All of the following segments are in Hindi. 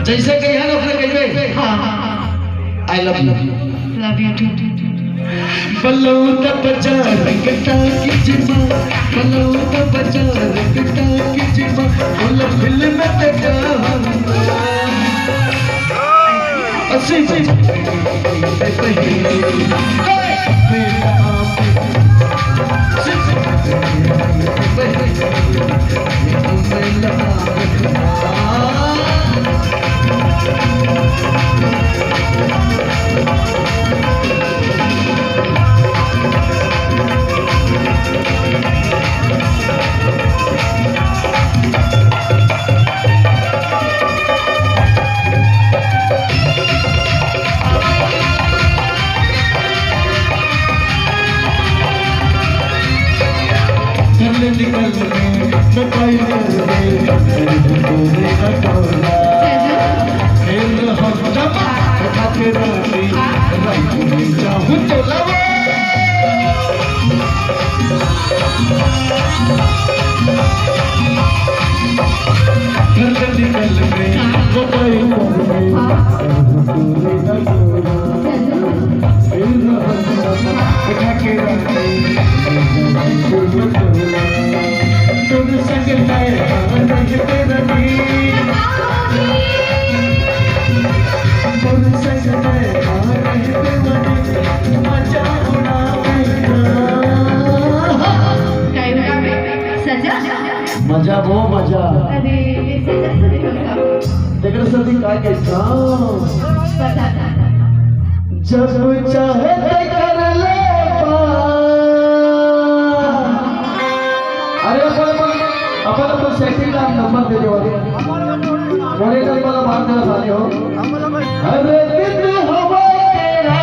जैसे कही है ना अपने कहबे हाँ आई लव यू टू बलौत बाजार कटा की जिमा बलौत बाजार कटा की जिमा बोल फिल्म में देखा अस्सी निकल मोबाइल चाहूँ तो लवा निकल मोबाइल मजा वो मजा देख सदी का कैसा जब चाहे कर ले अरे अपन सेटिंग का नंबर दे दो बोले नंबर बात कर साले हो अरे दिल हवा तेरा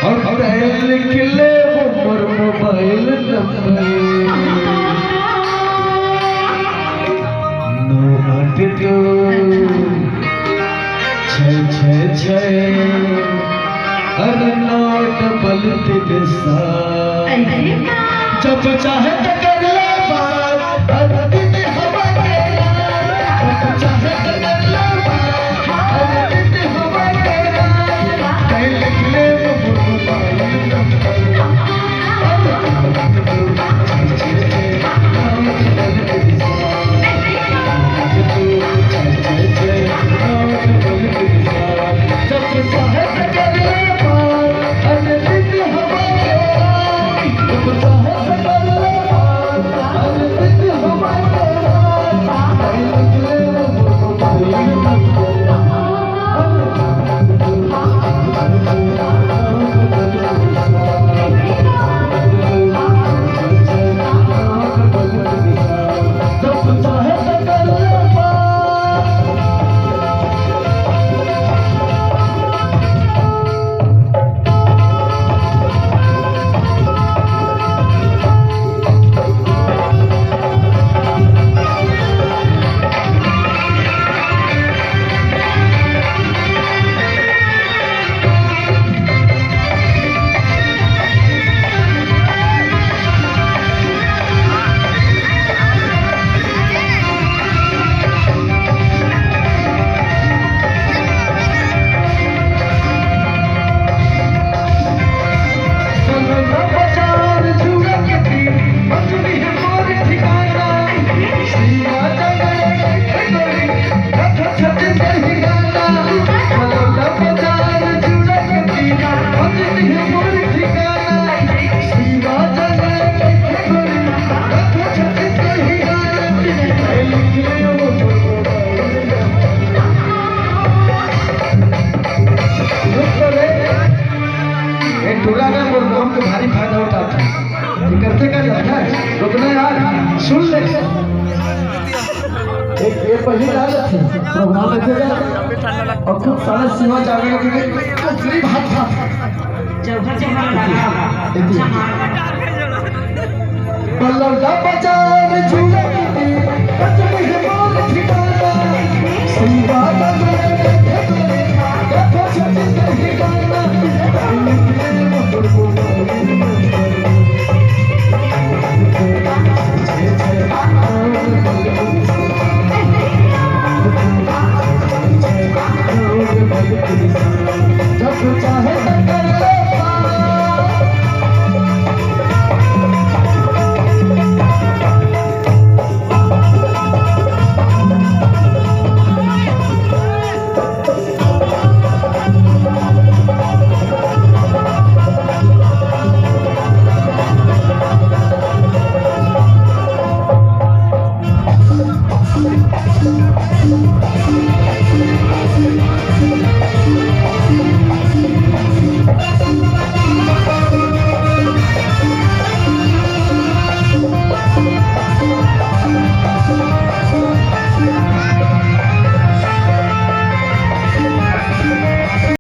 और लिख ले वो मोबाइल नंबर अरे नोट बलते दिशा जब चाहे तो कर ले बात अरे दिन हवा तेरा जब चाहे तो कर ले बात अरे दिन हवा तेरा कहीं लिख ले वो मोबाइल नंबर भारी फायदा उठाता है करते क्या जाना है रुकना यार सुन ले एक पहली आदत थी प्रोग्राम में थे और खूब सारे सिवा जाने के तो फ्री भात था जब घर जमा लगा बल्लभ दा बचार झूले